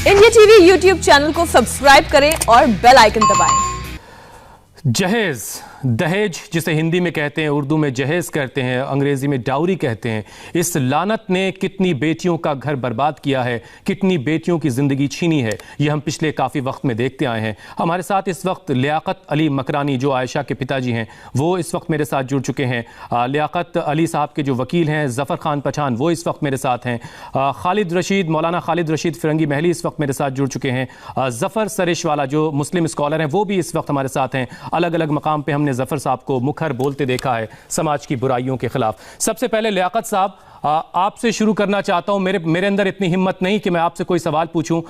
India TV YouTube channel को subscribe करें और बेल आइकन दबाएं। जहेज, दहेज जिसे हिंदी में कहते हैं, उर्दू में जहेज कहते हैं, अंग्रेजी में डाउरी कहते हैं, इस लानत ने कितनी बेटियों का घर बर्बाद किया है, कितनी बेटियों की ज़िंदगी छीनी है, ये हम पिछले काफ़ी वक्त में देखते आए हैं। हमारे साथ इस वक्त लियाकत अली मकरानी, जो आयशा के पिताजी हैं, वो इस वक्त मेरे साथ जुड़ चुके हैं। लियाकत अली साहब के जो वकील हैं ज़फ़र खान पठान, वो इस वक्त मेरे साथ हैं। खालिद रशीद, मौलाना खालिद रशीद फ़िरंगी महली इस वक्त मेरे साथ जुड़ चुके हैं। ज़फ़र सरिश वाला जो मुस्लिम स्कॉलर हैं, वो भी इस वक्त हमारे साथ हैं। अलग अलग मकाम पे हमने ज़फ़र साहब को मुखर बोलते देखा है समाज की बुराइयों के खिलाफ। सबसे पहले लियाकत साहब, आपसे शुरू करना चाहता हूं। मेरे अंदर इतनी हिम्मत नहीं कि मैं आपसे कोई सवाल पूछूं।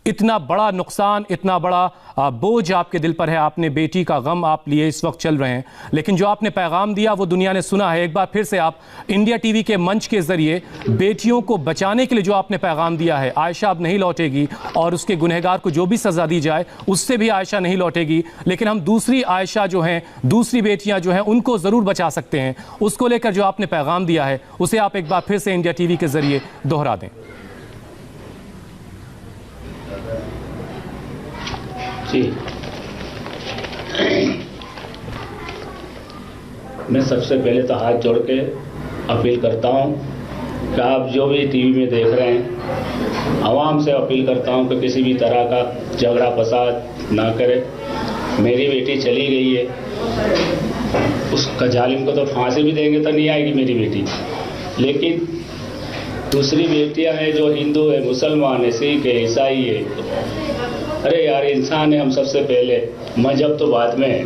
इतना बड़ा नुकसान, इतना बड़ा बोझ आपके दिल पर है, आपने बेटी का गम आप लिए इस वक्त चल रहे हैं, लेकिन जो आपने पैगाम दिया वो दुनिया ने सुना है। एक बार फिर से आप इंडिया टीवी के मंच के जरिए बेटियों को बचाने के लिए जो आपने पैगाम दिया है, आयशा अब नहीं लौटेगी और उसके गुनहगार को जो भी सजा दी जाए उससे भी आयशा नहीं लौटेगी, लेकिन हम दूसरी आयशा जो हैं, दूसरी बेटियां जो हैं, उनको ज़रूर बचा सकते हैं। उसको लेकर जो आपने पैगाम दिया है उसे आप एक बार फिर से इंडिया टीवी के जरिए दोहरा दें। जी, मैं सबसे पहले तो हाथ जोड़ के अपील करता हूं कि आप जो भी टीवी में देख रहे हैं, आवाम से अपील करता हूं कि किसी भी तरह का झगड़ा फसाद ना करें। मेरी बेटी चली गई है, उसका जालिम को तो फांसी भी देंगे तो नहीं आएगी मेरी बेटी, लेकिन दूसरी बेटियां हैं जो हिंदू है, मुसलमान है, सिख है, ईसाई है। अरे यार, इंसान है हम सबसे पहले, मजहब तो बाद में है।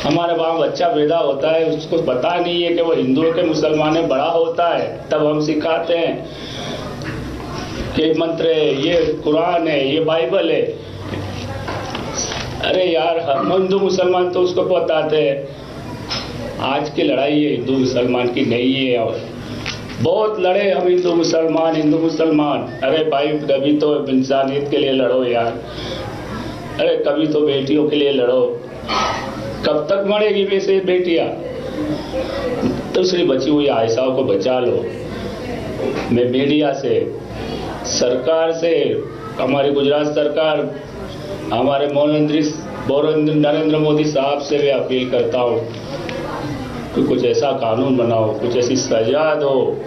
हमारे वहाँ बच्चा पैदा होता है, उसको पता नहीं है कि वो हिंदू है कि मुसलमान है, बड़ा होता है तब हम सिखाते हैं कि मंत्र है, ये कुरान है, ये बाइबल है। अरे यार, हम हिंदू मुसलमान तो उसको बताते हैं। आज की लड़ाई है हिंदू मुसलमान की नहीं है, और बहुत लड़े हम हिंदू मुसलमान। अरे भाई, कभी तो इंसानियत के लिए लड़ो यार। अरे कभी तो बेटियों के लिए लड़ो। कब तक मरेगी वैसे बेटियां? दूसरी बची हुई आयशा को बचा लो। मैं मीडिया से, सरकार से, हमारी गुजरात सरकार, हमारे नरेंद्र मोदी साहब से भी अपील करता हूँ कि कुछ ऐसा कानून बनाओ, कुछ ऐसी सजा दो,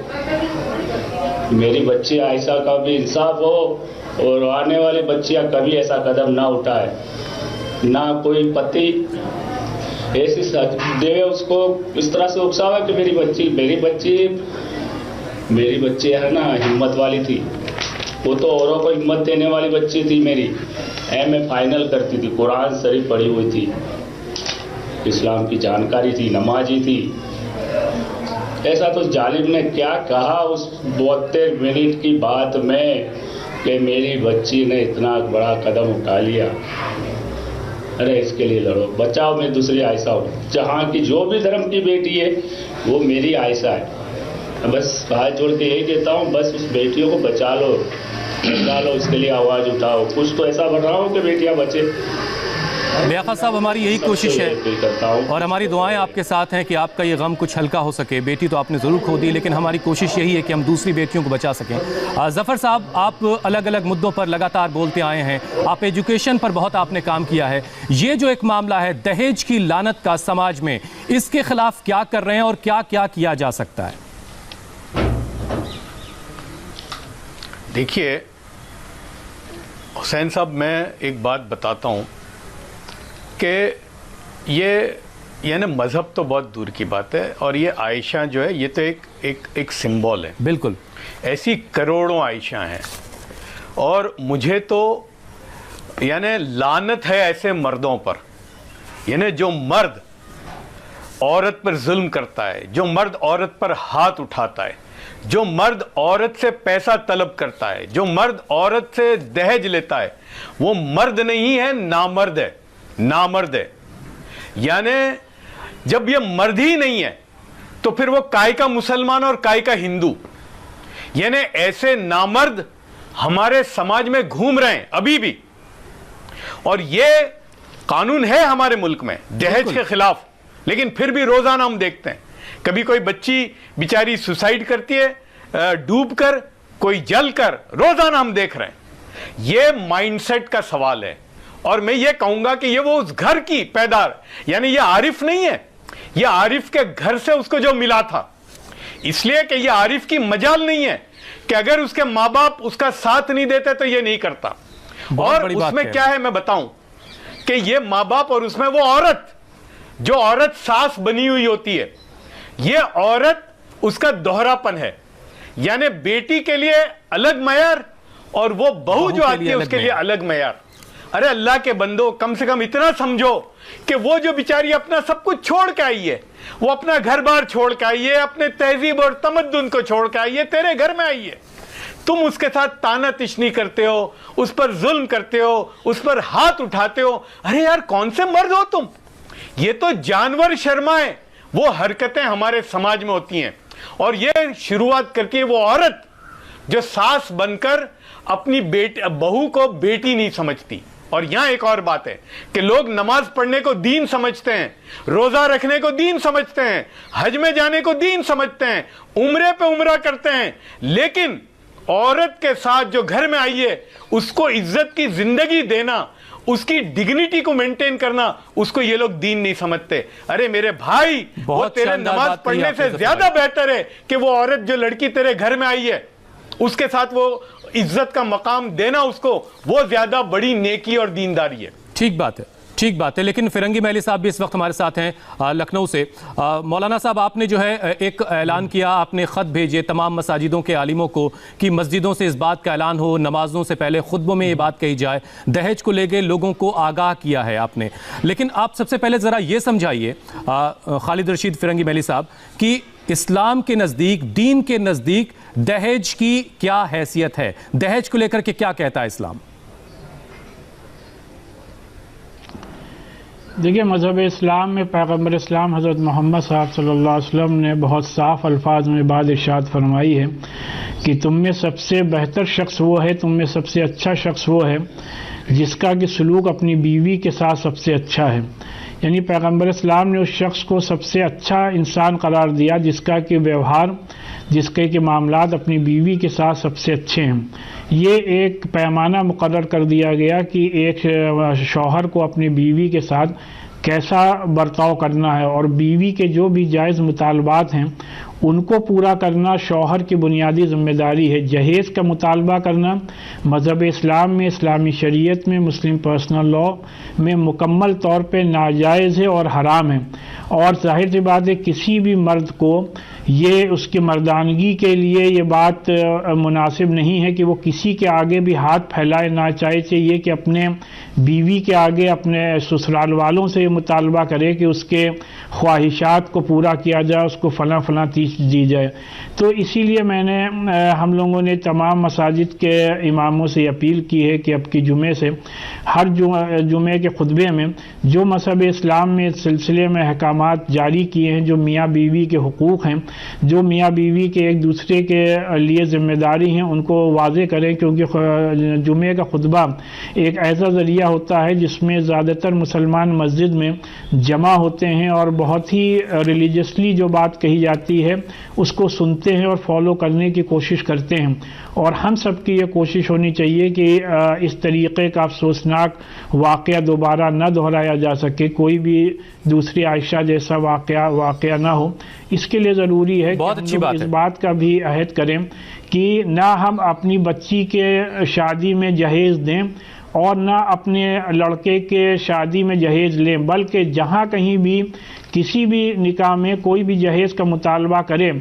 मेरी बच्ची आयशा का भी इंसाफ हो और आने वाली बच्चियां कभी ऐसा कदम ना उठाए। ना कोई पति ऐसी देवे उसको इस तरह से उकसावा कि मेरी बच्ची है ना, हिम्मत वाली थी। वो तो औरों को हिम्मत देने वाली बच्ची थी मेरी। एमए फाइनल करती थी, कुरान शरीफ पढ़ी हुई थी, इस्लाम की जानकारी थी, नमाजी थी। ऐसा तो जालिम ने क्या कहा उस 72 मिनट की बात में कि मेरी बच्ची ने इतना बड़ा कदम उठा लिया। अरे इसके लिए लड़ो, बचाओ, मैं दूसरी आयशा हूँ। जहाँ की जो भी धर्म की बेटी है वो मेरी आयशा है। बस हाथ जोड़ के यही कहता हूँ, बस उस बेटियों को बचा लो, उसके लिए आवाज़ उठाओ, कुछ तो ऐसा बनाओ कि बेटियाँ बचे। लियाकत साहब, हमारी यही कोशिश है और हमारी दुआएं आपके साथ हैं कि आपका ये गम कुछ हल्का हो सके। बेटी तो आपने ज़रूर खो दी, लेकिन हमारी कोशिश यही है कि हम दूसरी बेटियों को बचा सकें। ज़फ़र साहब, आप अलग अलग मुद्दों पर लगातार बोलते आए हैं, आप एजुकेशन पर बहुत आपने काम किया है। ये जो एक मामला है दहेज की लानत का समाज में, इसके खिलाफ क्या कर रहे हैं और क्या क्या किया जा सकता है? देखिए हुसैन साहब, मैं एक बात बताता हूँ कि ये ना मज़हब तो बहुत दूर की बात है, और ये आयशा जो है ये तो एक सिंबल है। बिल्कुल ऐसी करोड़ों आयशा हैं, और मुझे तो यानी लानत है ऐसे मर्दों पर, यानी जो मर्द औरत पर जुल्म करता है, जो मर्द औरत पर हाथ उठाता है, जो मर्द औरत से पैसा तलब करता है, जो मर्द औरत से दहेज लेता है, वो मर्द नहीं है, नामर्द है। यानी जब ये मर्द ही नहीं है तो फिर वो काय का मुसलमान और काय का हिंदू। यानी ऐसे नामर्द हमारे समाज में घूम रहे हैं अभी भी, और ये कानून है हमारे मुल्क में दहेज के खिलाफ, लेकिन फिर भी रोजाना हम देखते हैं कभी कोई बच्ची बेचारी सुसाइड करती है डूबकर, कोई जलकर, रोजाना हम देख रहे हैं। ये माइंडसेट का सवाल है। और मैं ये कहूंगा कि ये वो उस घर की पैदार, यानी ये आरिफ नहीं है, ये आरिफ के घर से उसको जो मिला था, इसलिए कि ये आरिफ की मजाल नहीं है कि अगर उसके माँ बाप उसका साथ नहीं देते तो ये नहीं करता। और उसमें क्या है मैं बताऊं कि ये माँ बाप और उसमें वो औरत, जो औरत सास बनी हुई होती है, ये औरत उसका दोहरापन है, यानी बेटी के लिए अलग मयार और वो बहू जो आती है उसके लिए अलग मयार। अरे अल्लाह के बंदो, कम से कम इतना समझो कि वो जो बेचारी अपना सब कुछ छोड़ के आई है, वो अपना घर बार छोड़ के आई है, अपने तहजीब और तमद्दुन को छोड़ के आई है, तेरे घर में आई है, तुम उसके साथ ताना तिशनी करते हो, उस पर जुल्म करते हो, उस पर हाथ उठाते हो। अरे यार, कौन से मर्द हो तुम? ये तो जानवर शर्माएं वो हरकतें हमारे समाज में होती हैं। और ये शुरुआत करके वो औरत जो सास बनकर अपनी बहू को बेटी नहीं समझती। और यहां एक और बात है कि लोग नमाज पढ़ने को दीन समझते हैं, रोजा रखने को दीन समझते हैं, हज में जाने को दीन समझते हैं, उम्रे पे उम्रा करते हैं, लेकिन औरत के साथ जो घर में आई है उसको इज्जत की जिंदगी देना, उसकी डिग्निटी को मेंटेन करना, उसको ये लोग दीन नहीं समझते। अरे मेरे भाई, वो तेरे नमाज पढ़ने से ज्यादा बेहतर है कि वो औरत जो लड़की तेरे घर में आई है उसके साथ वो इज्जत का मकाम देना, उसको वो ज्यादा बड़ी नेकी और दीनदारी है। ठीक बात है, ठीक बात है। लेकिन फिरंगी महली साहब भी इस वक्त हमारे साथ हैं लखनऊ से। मौलाना साहब, आपने जो है एक ऐलान किया, आपने ख़त भेजे तमाम मसाजिदों के आलिमों को कि मस्जिदों से इस बात का ऐलान हो, नमाजों से पहले खुतबों में ये बात कही जाए, दहेज को लेकर लोगों को आगाह किया है आपने। लेकिन आप सबसे पहले ज़रा ये समझाइए खालिद रशीद फिरंगी महली साहब कि इस्लाम के नज़दीक, दीन के नज़दीक दहेज की क्या हैसियत है, दहेज को लेकर के क्या कहता है इस्लाम? देखिए, मज़हब इस्लाम में पैगम्बर इस्लाम हज़रत मोहम्मद साहब सल्लल्लाहु अलैहि वसल्लम ने बहुत साफ़ अल्फाज में बात इरशाद फरमाई है कि तुम में सबसे बेहतर शख्स वो है, तुम में सबसे अच्छा शख्स वो है जिसका कि सलूक अपनी बीवी के साथ सबसे अच्छा है। यानी पैगम्बर इस्लाम ने उस शख्स को सबसे अच्छा इंसान करार दिया जिसका कि व्यवहार, जिसके के मामलात अपनी बीवी के साथ सबसे अच्छे हैं। ये एक पैमाना मुकर्रर कर दिया गया कि एक शौहर को अपनी बीवी के साथ कैसा बर्ताव करना है और बीवी के जो भी जायज़ मुतालबात हैं उनको पूरा करना शौहर की बुनियादी ज़िम्मेदारी है। जहेज़ का मुतालबा करना मज़हब इस्लाम में, इस्लामी शरीयत में, मुस्लिम पर्सनल लॉ में मुकम्मल तौर पे नाजायज़ है और हराम है। और जाहिर सी बात है, किसी भी मर्द को ये उसकी मर्दानगी के लिए ये बात मुनासिब नहीं है कि वो किसी के आगे भी हाथ फैलाए ना। चाहिए कि अपने बीवी के आगे अपने ससुराल वालों से ये मुतालबा करे कि उसके ख्वाहिशात को पूरा किया जाए, उसको फ़लाँ फ़लाँ चीज़ दी जाए। तो इसीलिए हम लोगों ने तमाम मसाजिद के इमामों से अपील की है कि अब की जुमे से हर जुमे के खुतबे में जो मज़हब इस्लाम में इस सिलसिले में अहकामात जारी किए हैं, जो मियाँ बीवी के हुकूक़ हैं, जो मियाँ बीवी के एक दूसरे के लिए ज़िम्मेदारी हैं, उनको वाज़े करें। क्योंकि जुमे का खुतबा एक ऐसा ज़रिया होता है जिसमें ज़्यादातर मुसलमान मस्जिद में जमा होते हैं और बहुत ही रिलीजियसली जो बात कही जाती है उसको सुनते हैं और फॉलो करने की कोशिश करते हैं। और हम सब की ये कोशिश होनी चाहिए कि इस तरीक़े का अफसोसनाक वाक़या दोबारा न दोहराया जा सके, कोई भी दूसरी आयशा जैसा वाक़या ना हो। इसके लिए ज़रूरी है बहुत अच्छी बात इस बात का भी अहद करें कि ना हम अपनी बच्ची के शादी में जहेज़ दें और ना अपने लड़के के शादी में जहेज़ लें, बल्कि जहाँ कहीं भी किसी भी निकाह में कोई भी जहेज़ का मुतालबा करे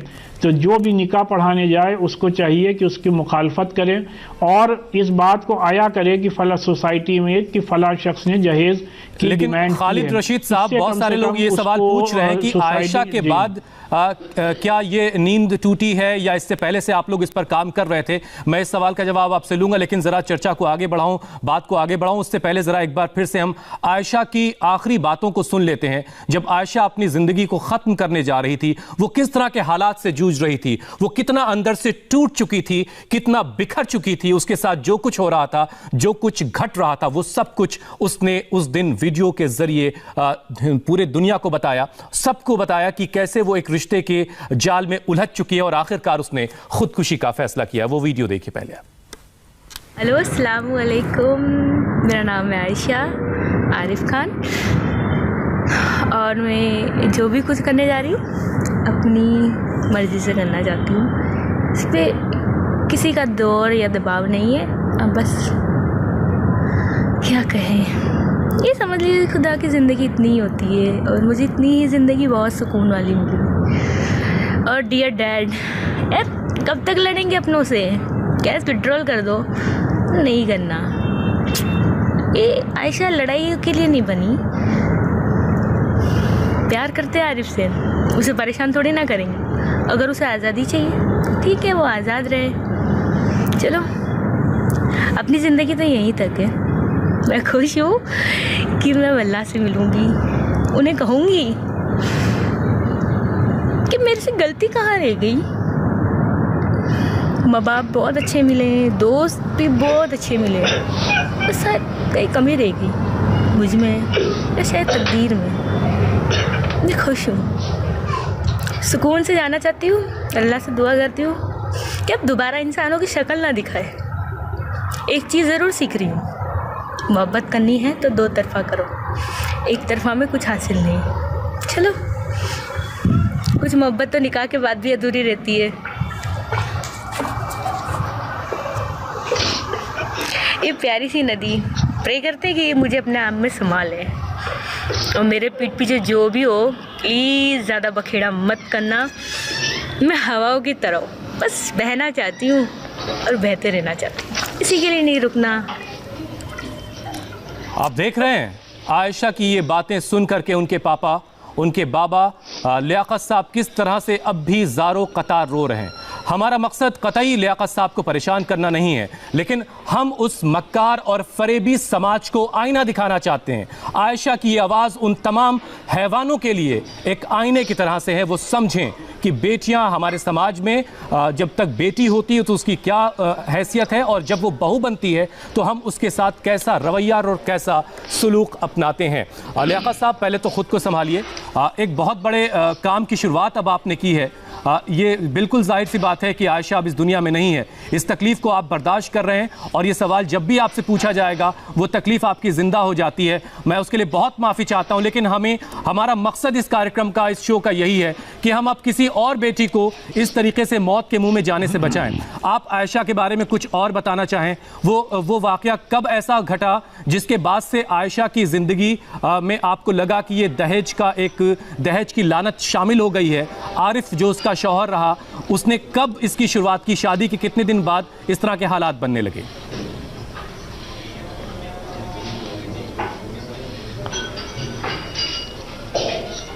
तो जो भी निकाह पढ़ाने जाए उसको चाहिए कि उसकी मुखालफत करें और इस बात को आया करे कि फला सोसाइटी में कि फला शख्स ने जहेज़ की लेकिन डिमांड खालिद रशीद साहब, बहुत सारे लोग ये सवाल पूछ रहे हैं कि आयशा के बाद क्या ये नींद टूटी है या इससे पहले से आप लोग इस पर काम कर रहे थे? मैं इस सवाल का जवाब आपसे लूंगा, लेकिन ज़रा चर्चा को आगे बढ़ाऊं, बात को आगे बढ़ाऊं उससे पहले ज़रा एक बार फिर से हम आयशा की आखिरी बातों को सुन लेते हैं। जब आयशा अपनी ज़िंदगी को ख़त्म करने जा रही थी, वो किस तरह के हालात से जूझ जूझ रही थी, वो कितना अंदर से टूट चुकी थी, कितना बिखर चुकी थी। उसके साथ जो कुछ हो रहा था, जो कुछ घट रहा था, वो सब कुछ उसने उस दिन वीडियो के जरिए पूरे दुनिया को बताया, सबको बताया कि कैसे वो एक रिश्ते के जाल में उलझ चुकी है और आखिरकार उसने खुदकुशी का फैसला किया। वो वीडियो देखिए पहले आप। हेलो, अस्सलाम वालेकुम। मेरा नाम है आयशा आरिफ खान और मैं जो भी कुछ करने जा रही हूँ अपनी मर्ज़ी से करना चाहती हूँ। इस पर किसी का दौर या दबाव नहीं है। अब बस क्या कहें, ये समझ लीजिए खुदा की ज़िंदगी इतनी ही होती है और मुझे इतनी ही ज़िंदगी बहुत सुकून वाली मिली। और डियर डैड, कब तक लड़ेंगे अपनों से? गैस विड्रॉल कर दो। नहीं करना। ये आयशा लड़ाई के लिए नहीं बनी। प्यार करते हैं आरिफ से, उसे परेशान थोड़ी ना करेंगे। अगर उसे आज़ादी चाहिए ठीक है, वो आज़ाद रहे। चलो, अपनी ज़िंदगी तो यहीं तक है। मैं खुश हूँ कि मैं अल्लाह से मिलूँगी, उन्हें कहूँगी कि मेरे से गलती कहाँ रह गई। माँ बाप बहुत अच्छे मिले, दोस्त भी बहुत अच्छे मिले, बस शायद कहीं कमी रहेगी मुझ में या शायद तकदीर में। मैं खुश हूँ, सुकून से जाना चाहती हूँ। अल्लाह से दुआ करती हूँ कि अब दोबारा इंसानों की शक्ल ना दिखाए। एक चीज़ ज़रूर सीख रही हूँ, मोहब्बत करनी है तो दो तरफ़ा करो, एक तरफ़ा में कुछ हासिल नहीं। चलो, कुछ मोहब्बत तो निकाह के बाद भी अधूरी रहती है। ये प्यारी सी नदी प्रे करते कि ये मुझे अपने आप में संभाले और मेरे पीठ पीछे जो भी हो प्लीज़ ज़्यादा बखेड़ा मत करना। मैं हवाओं की तरह बस बहना चाहती हूँ और बहते रहना चाहती हूँ, इसी के लिए नहीं रुकना। आप देख रहे हैं आयशा की ये बातें सुन करके उनके पापा, उनके बाबा लियाकत साहब किस तरह से अब भी ज़ारो कतार रो रहे हैं। हमारा मकसद कतई लियाकत साहब को परेशान करना नहीं है, लेकिन हम उस मक्कार और फरेबी समाज को आईना दिखाना चाहते हैं। आयशा की ये आवाज़ उन तमाम हैवानों के लिए एक आईने की तरह से है। वो समझें कि बेटियां हमारे समाज में जब तक बेटी होती है तो उसकी क्या हैसियत है, और जब वो बहू बनती है तो हम उसके साथ कैसा रवैया और कैसा सलूक अपनाते हैं। लियाकत साहब, पहले तो ख़ुद को संभालिए। एक बहुत बड़े काम की शुरुआत अब आपने की है। ये बिल्कुल जाहिर सी बात है कि आयशा अब इस दुनिया में नहीं है। इस तकलीफ़ को आप बर्दाश्त कर रहे हैं और ये सवाल जब भी आपसे पूछा जाएगा वो तकलीफ़ आपकी ज़िंदा हो जाती है। मैं उसके लिए बहुत माफ़ी चाहता हूँ, लेकिन हमारा मकसद इस कार्यक्रम का, इस शो का यही है कि हम अब किसी और बेटी को इस तरीके से मौत के मुंह में जाने से बचाएं। आप आयशा के बारे में कुछ और बताना चाहें? वो वाक़या कब ऐसा घटा जिसके बाद से आयशा की ज़िंदगी में आपको लगा कि ये दहेज की लानत शामिल हो गई है? आरिफ जो उसका शौहर रहा, उसने कब इसकी शुरुआत की? शादी के कितने दिन बाद इस तरह के हालात बनने लगे?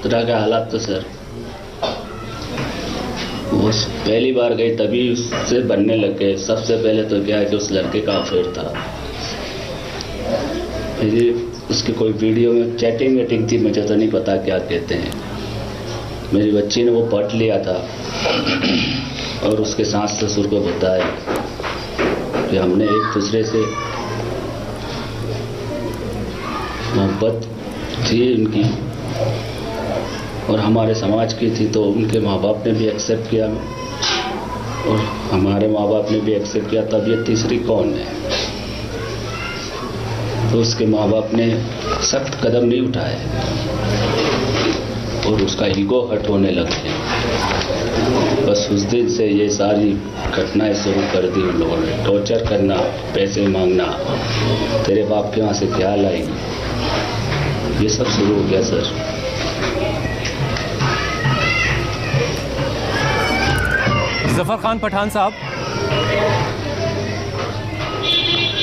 तरह के हालात तो सर वो पहली बार गई तभी उससे बनने लग गए। सबसे पहले तो क्या है कि उस लड़के का अफेयर था, फिर उसकी कोई वीडियो में चैटिंग वेटिंग थी, मुझे तो नहीं पता क्या कहते हैं। मेरी बच्ची ने वो पढ़ लिया था और उसके सास ससुर को बताया कि हमने एक दूसरे से मोहब्बत थी उनकी और हमारे समाज की थी, तो उनके माँ बाप ने भी एक्सेप्ट किया और हमारे माँ बाप ने भी एक्सेप्ट किया। तब ये तीसरी कौन है? तो उसके माँ बाप ने सख्त कदम नहीं उठाए और उसका ईगो हर्ट होने लग गया। बस उस दिन से ये सारी घटनाएं शुरू कर दी उन लोगों ने। टॉर्चर करना, पैसे मांगना, तेरे बाप के वहाँ से क्या लाएगी, ये सब शुरू हो गया सर। ज़फ़र खान पठान साहब,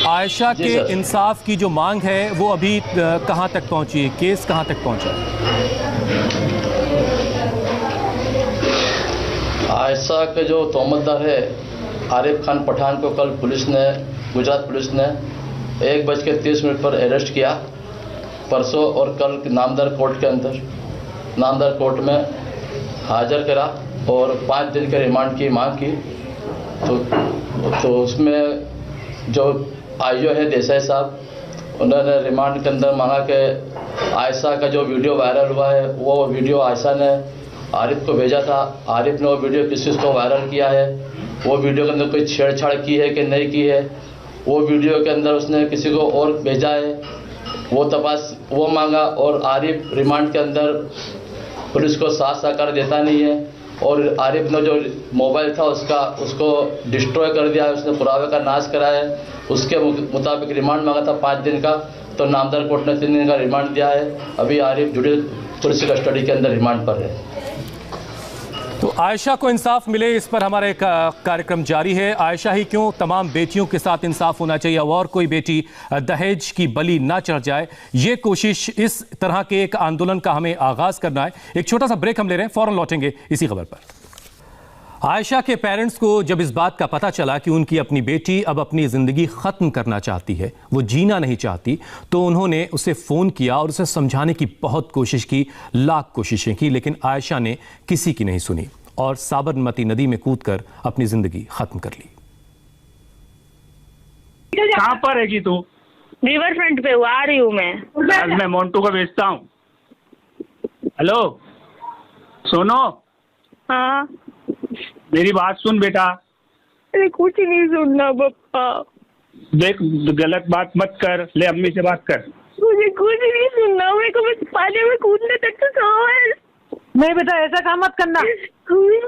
आयशा के इंसाफ की जो मांग है वो अभी कहाँ तक पहुँची है? केस कहाँ तक पहुँचा? आयशा के जो तोहमतदार है आरिफ खान पठान को कल गुजरात पुलिस ने 1:30 पर अरेस्ट किया। परसों और कल नामदार कोर्ट के अंदर नामदार कोर्ट में हाजिर करा और 5 दिन के रिमांड की मांग की। तो उसमें जो आईओ है देसाई साहब, उन्होंने रिमांड के अंदर मांगा कि आयशा का जो वीडियो वायरल हुआ है वो वीडियो आयशा ने आरिफ को भेजा था, आरिफ ने वो वीडियो किस चीज़ को वायरल किया है, वो वीडियो के अंदर कोई छेड़छाड़ की है कि नहीं की है, वो वीडियो के अंदर उसने किसी को और भेजा है, वो तपास वो मांगा। और आरिफ रिमांड के अंदर पुलिस को साथ सहकार देता नहीं है और आरिफ ने जो मोबाइल था उसको डिस्ट्रॉय कर दिया है, उसने पुरावे का नाश करा है। उसके मुताबिक रिमांड मांगा था 5 दिन का, तो नामदार कोर्ट ने 3 दिन का रिमांड दिया है। अभी आरिफ जुडिशल पुलिस कस्टडी के अंदर रिमांड पर है। तो आयशा को इंसाफ मिले, इस पर हमारा एक कार्यक्रम जारी है। आयशा ही क्यों, तमाम बेटियों के साथ इंसाफ होना चाहिए और कोई बेटी दहेज की बलि ना चढ़ जाए, ये कोशिश, इस तरह के एक आंदोलन का हमें आगाज करना है। एक छोटा सा ब्रेक हम ले रहे हैं, फौरन लौटेंगे इसी खबर पर। आयशा के पेरेंट्स को जब इस बात का पता चला कि उनकी अपनी बेटी अब अपनी ज़िंदगी ख़त्म करना चाहती है, वो जीना नहीं चाहती, तो उन्होंने उसे फ़ोन किया और उसे समझाने की बहुत कोशिश की, लाख कोशिशें की, लेकिन आयशा ने किसी की नहीं सुनी और साबरमती नदी में कूदकर अपनी ज़िंदगी ख़त्म कर ली। कहाँ पर रहेगी तू? रिवर फ्रंट पे आ रही हूँ मैं। आज मैं मोन्टू को भेजता हूँ। हेलो सोनो, हाँ मेरी बात सुन बेटा। अरे कुछ नहीं सुनना पप्पा। देख, गलत बात मत कर, ले अम्मी से बात कर। मुझे कुछ नहीं सुनना, मेरे को बस पानी में कूदने तक तो सो है। नहीं बेटा, ऐसा काम मत करना,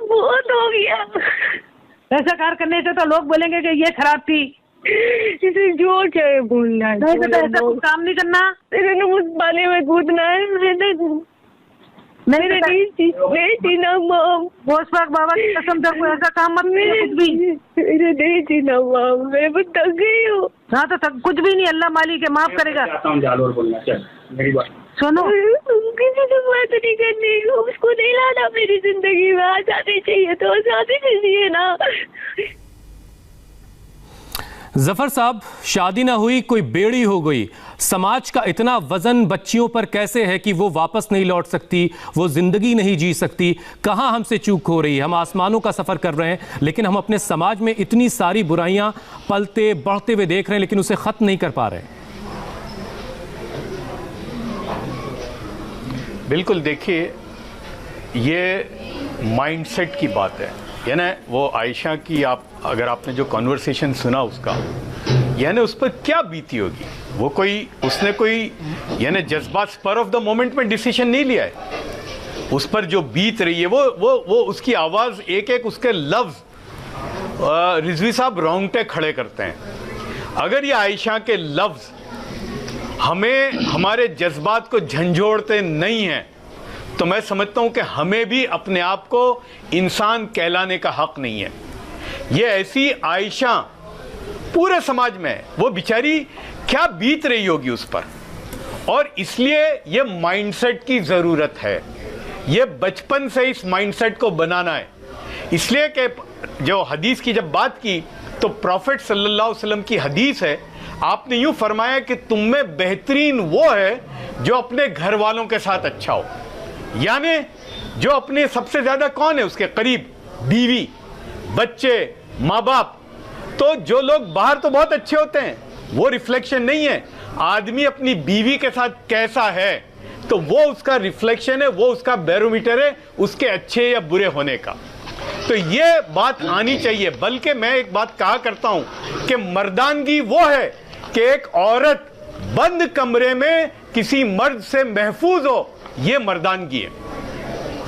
बहुत हो गया। ऐसा कार करने से तो लोग बोलेंगे कि ये खराब थी। इसे जो चाहे बोलना। नहीं बेटा, ऐसा कुछ काम नहीं करना। उस पानी में कूदना है। नहीं जीना माम, बाबा की कसम, तेरे को ऐसा काम मत करना कुछ भी। नहीं जीना माम, मैं बस थक गई हूँ। हाँ तो कुछ भी नहीं, अल्लाह मालिक है, माफ करेगा। जालोर बोलना, चल मेरी बात सुनो। किसी से बात नहीं करनी, उसको नहीं लाना मेरी जिंदगी में। आजादी चाहिए तो आजादी चाहिए ना। जफर साहब, शादी ना हुई, कोई बेड़ी हो गई। समाज का इतना वजन बच्चियों पर कैसे है कि वो वापस नहीं लौट सकती, वो जिंदगी नहीं जी सकती। कहां हमसे चूक हो रही है? हम आसमानों का सफर कर रहे हैं, लेकिन हम अपने समाज में इतनी सारी बुराइयां पलते बढ़ते हुए देख रहे हैं, लेकिन उसे खत्म नहीं कर पा रहे। बिल्कुल, देखिए, ये माइंडसेट की बात है। यानी वो आयशा की, अगर आपने जो कॉन्वर्सेशन सुना उसका, यानी उस पर क्या बीती होगी। वो उसने कोई यानी जज्बात, स्पर ऑफ द मोमेंट में डिसीजन नहीं लिया है। उस पर जो बीत रही है वो उसकी आवाज़, एक एक उसके लफ्ज़ रिजवी साहब रोंगटे खड़े करते हैं। अगर ये आयशा के लफ्ज़ हमारे जज्बात को झंझोड़ते नहीं हैं, तो मैं समझता हूं कि हमें भी अपने आप को इंसान कहलाने का हक नहीं है। ये ऐसी आयशा पूरे समाज में, वो बेचारी क्या बीत रही होगी उस पर, और इसलिए ये माइंडसेट की ज़रूरत है। ये बचपन से इस माइंडसेट को बनाना है। इसलिए कि जो हदीस की जब बात की, तो प्रॉफिट सल्लल्लाहु अलैहि वसल्लम की हदीस है, आपने यूं फरमाया कि तुम में बेहतरीन वो है जो अपने घर वालों के साथ अच्छा हो। यानी जो अपने सबसे ज्यादा कौन है, उसके करीब, बीवी, बच्चे, माँ बाप। तो जो लोग बाहर तो बहुत अच्छे होते हैं, वो रिफ्लेक्शन नहीं है। आदमी अपनी बीवी के साथ कैसा है, तो वो उसका रिफ्लेक्शन है, वो उसका बैरोमीटर है उसके अच्छे या बुरे होने का। तो ये बात आनी चाहिए। बल्कि मैं एक बात कहा करता हूं कि मर्दानगी वो है कि एक औरत बंद कमरे में किसी मर्द से महफूज हो, ये मर्दानगी है।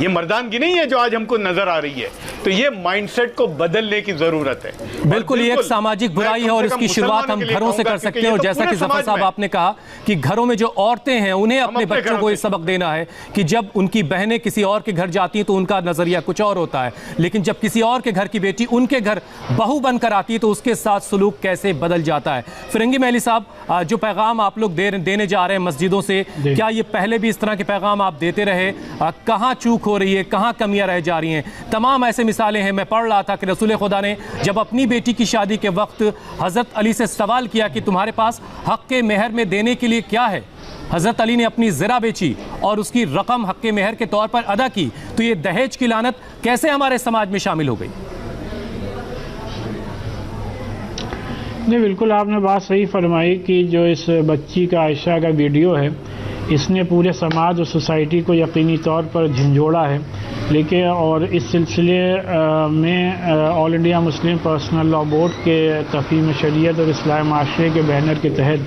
ये मर्दानगी नहीं है जो आज हमको नजर आ रही है। तो ये माइंडसेट को बदलने की जरूरत है। बिल्कुल, ये एक सामाजिक बुराई है और इसकी शुरुआत हम घरों से कर सकते हैं। और जैसा कि जफर साहब आपने कहा कि घरों में जो औरतें हैं, उन्हें अपने बच्चों को ये सबक देना है कि जब उनकी बहनें किसी और के घर जाती हैं तो उनका नजरिया कुछ और होता है, लेकिन जब किसी और के घर की बेटी उनके घर बहू बनकर आती है तो उसके साथ सलूक कैसे बदल जाता है। फिरंगी महली साहब, जो पैगाम आप लोग देने जा रहे हैं मस्जिदों से, क्या ये पहले भी इस तरह के पैगाम आप देते रहे? कहाँ चूक हो रही है, कहाँ कमियां रह जा रही हैं? तमाम ऐसे मिसालें हैं। मैं पढ़ रहा था कि रसूल खुदा ने जब अपनी बेटी की शादी के वक्त हजरत अली से सवाल किया कि तुम्हारे पास हक़ के मेहर में देने के लिए क्या है, हजरत अली ने अपनी ज़रा बेची और उसकी रकम हक़्क़े मेहर के तौर पर अदा की, तो ये दहेज की लानत कैसे हमारे समाज में शामिल हो गई? नहीं, बिल्कुल आपने बात सही फरमाई कि जो इस बच्ची का आयशा का वीडियो है, इसने पूरे समाज और सोसाइटी को यकीनी तौर पर झंझोड़ा है। लेकिन और इस सिलसिले में all India Muslim personal law board के तफ़हीम शरीयत और इस्लाह माशरे के बैनर के तहत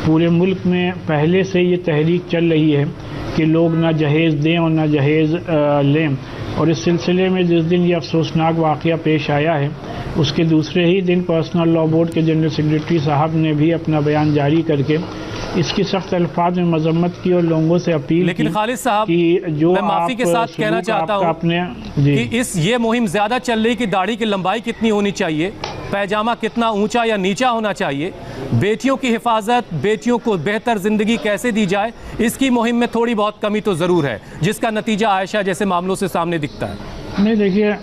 पूरे मुल्क में पहले से ये तहरीक चल रही है कि लोग ना जहेज़ दें और ना जहेज़ लें। और इस सिलसिले में जिस दिन ये अफसोसनाक वाक़या पेश आया है, उसके दूसरे ही दिन पर्सनल लॉ बोर्ड के जनरल सेक्रेटरी साहब ने भी अपना बयान जारी करके इसकी सख्त अल्फाज में मजम्मत की और लोगों से अपील लेकिन की। खालिद साहब, कि जो मैं माफी के साथ कहना चाहता हूं कि ये मुहिम ज्यादा चल रही कि दाढ़ी की लंबाई कितनी होनी चाहिए, पैजामा कितना ऊंचा या नीचा होना चाहिए, बेटियों की हिफाजत, बेटियों को बेहतर जिंदगी कैसे दी जाए, इसकी मुहिम में थोड़ी बहुत कमी तो जरूर है, जिसका नतीजा आयशा जैसे मामलों से सामने दिखता है। नहीं, देखिए,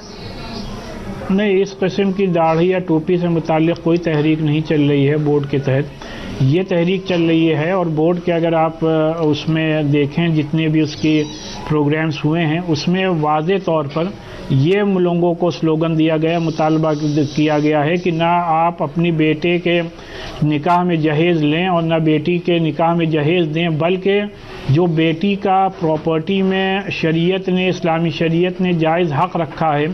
नहीं, इस किस्म की दाढ़ी या टोपी से मुताल्लिक़ कोई तहरीक नहीं चल रही है बोर्ड के तहत। ये तहरीक चल रही है और बोर्ड के अगर आप उसमें देखें जितने भी उसकी प्रोग्राम्स हुए हैं, उसमें वाज़े तौर पर ये लोगों को स्लोगन दिया गया, मुतालबा किया गया है कि ना आप अपनी बेटे के निकाह में जहेज़ लें और ना बेटी के निकाह में जहेज़ दें, बल्कि जो बेटी का प्रॉपर्टी में शरीयत ने, इस्लामी शरीयत ने जायज़ हक़ रखा है,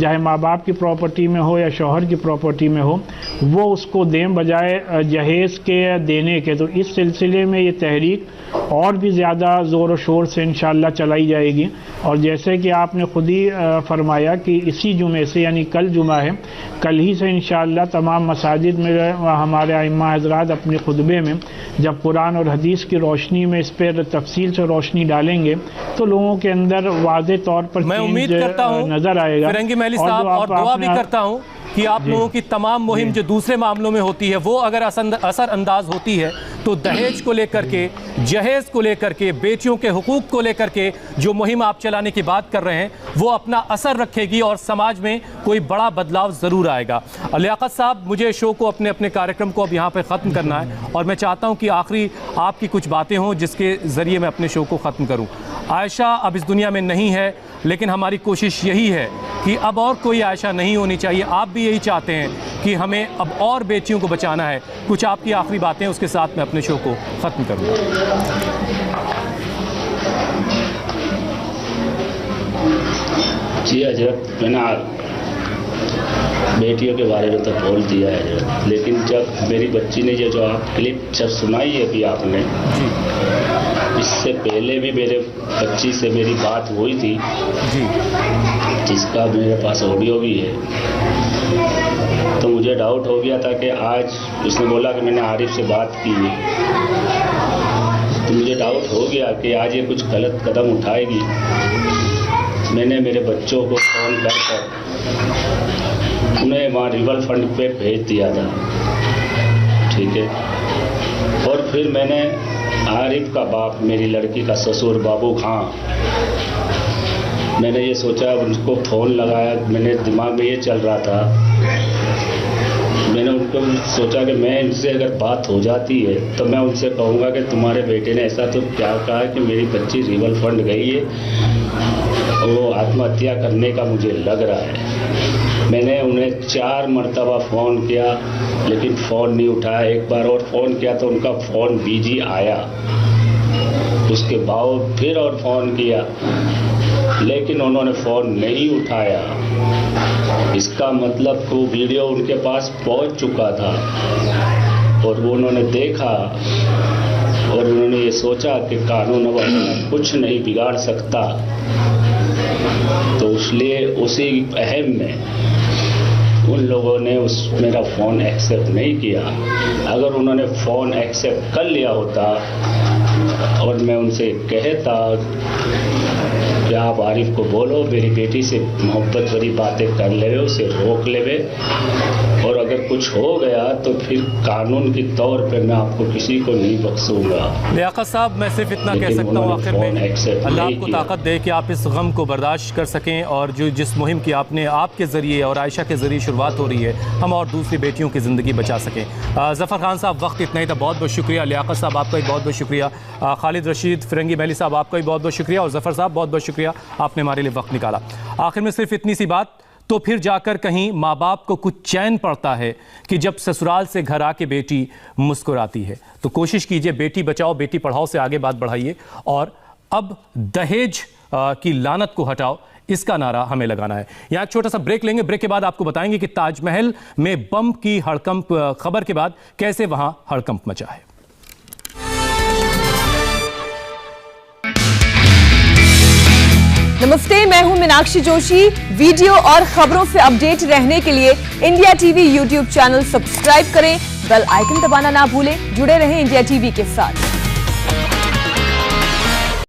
चाहे माँ बाप की प्रॉपर्टी में हो या शौहर की प्रॉपर्टी में हो, वो उसको दें बजाय जहेज़ के देने के। तो इस सिलसिले में ये तहरीक और भी ज़्यादा ज़ोर और शोर से इंशाअल्लाह चलाई जाएगी। और जैसे कि आपने खुद ही फरमाया कि इसी जुमे से, यानी कल जुमा है, कल ही से इंशाअल्लाह तमाम मसाजिद में हमारे आइम्मा हज़रात अपने खुतबे में जब कुरान और हदीस की रोशनी में इस पर तफसील से रोशनी डालेंगे तो लोगों के अंदर वाज़े तौर पर मैं उम्मीद करता हूं नज़र आएगा। फिरंगी महली साहब, और दुआ भी करता हूं कि आप लोगों की तमाम मुहिम जो दूसरे मामलों में होती है वो अगर असर अंदाज होती है तो दहेज को लेकर के, जहेज को लेकर के, बेटियों के हुकूक को लेकर के जो मुहिम आप चलाने की बात कर रहे हैं वो अपना असर रखेगी और समाज में कोई बड़ा बदलाव ज़रूर आएगा। लियाकत साहब, मुझे शो को अपने कार्यक्रम को अब यहाँ पर ख़त्म करना है और मैं चाहता हूँ कि आखिरी आपकी कुछ बातें हों जिसके ज़रिए मैं अपने शो को ख़त्म करूँ। आयशा अब इस दुनिया में नहीं है, लेकिन हमारी कोशिश यही है कि अब और कोई आयशा नहीं होनी चाहिए। आप भी यही चाहते हैं कि हमें अब और बेटियों को बचाना है। कुछ आपकी आखिरी बातें, उसके साथ मैं अपने शो को ख़त्म करूँगा। जी हजरत, मैंने बेटियों के बारे में तो बोल दिया है हजरत, लेकिन जब मेरी बच्ची ने जो आप क्लिप जब सुनाई है अभी आपने, इससे पहले भी मेरे बच्ची से मेरी बात हुई थी जी, जिसका मेरे पास ऑडियो भी है। तो मुझे डाउट हो गया था कि आज उसने बोला कि मैंने आरिफ से बात की है, तो मुझे डाउट हो गया कि आज ये कुछ गलत कदम उठाएगी। मैंने मेरे बच्चों को फ़ोन कर उन्हें वहाँ रिवल फंड पे भेज दिया था, ठीक है। और फिर मैंने आरिफ का बाप, मेरी लड़की का ससुर बाबू खां, मैंने ये सोचा, उनको फ़ोन लगाया, मैंने दिमाग में ये चल रहा था, मैंने उनको सोचा कि मैं इनसे अगर बात हो जाती है तो मैं उनसे कहूँगा कि तुम्हारे बेटे ने ऐसा तो क्या कहा कि मेरी बच्ची रिवल फंड गई है और वो आत्महत्या करने का मुझे लग रहा है। मैंने उन्हें 4 मरतबा फ़ोन किया लेकिन फ़ोन नहीं उठाया। एक बार और फ़ोन किया तो उनका फ़ोन बिजी आया, उसके बाद फिर और फ़ोन किया लेकिन उन्होंने फ़ोन नहीं उठाया। इसका मतलब वो वीडियो उनके पास पहुंच चुका था और वो उन्होंने देखा और उन्होंने ये सोचा कि कानून अब कुछ नहीं बिगाड़ सकता, तो इसलिए उसी अहम में उन लोगों ने मेरा फ़ोन एक्सेप्ट नहीं किया। अगर उन्होंने फ़ोन एक्सेप्ट कर लिया होता और मैं उनसे कहता कि आप आरिफ को बोलो मेरी बेटी से मोहब्बत भरी बातें कर ले, उसे रोक ले, और अगर अगर कुछ हो गया तो फिर कानून के तौर पे मैं आपको किसी को नहीं बख्शूंगा। लियाकत साहब, मैं सिर्फ इतना कह सकता हूँ आखिर में, अल्लाह आपको ताकत दे कि आप इस गम को बर्दाश्त कर सकें और जो जिस मुहिम की आपने आपके ज़रिए और आयशा के ज़रिए शुरुआत हो रही है, हम और दूसरी बेटियों की ज़िंदगी बचा सकें। ज़फ़र खान साहब, वक्त इतना ही था, बहुत बहुत शुक्रिया। लियाकत साहब, आपका भी बहुत बहुत शुक्रिया। खालिद रशीद फिरंगी महली साहब, आपका भी बहुत बहुत शुक्रिया। और ज़फ़र साहब, बहुत बहुत शुक्रिया, आपने हमारे लिए वक्त निकाला। आखिर में सिर्फ इतनी सी बात, तो फिर जाकर कहीं माँ बाप को कुछ चैन पड़ता है कि जब ससुराल से घर आके बेटी मुस्कुराती है। तो कोशिश कीजिए, बेटी बचाओ बेटी पढ़ाओ से आगे बात बढ़ाइए और अब दहेज की लानत को हटाओ, इसका नारा हमें लगाना है। यहाँ एक छोटा सा ब्रेक लेंगे। ब्रेक के बाद आपको बताएंगे कि ताजमहल में बम की हड़कंप खबर के बाद कैसे वहां हड़कंप मचा है। नमस्ते, मैं हूं मीनाक्षी जोशी। वीडियो और खबरों से अपडेट रहने के लिए India TV YouTube channel subscribe करें, बेल आइकन दबाना ना भूलें। जुड़े रहें इंडिया टीवी के साथ।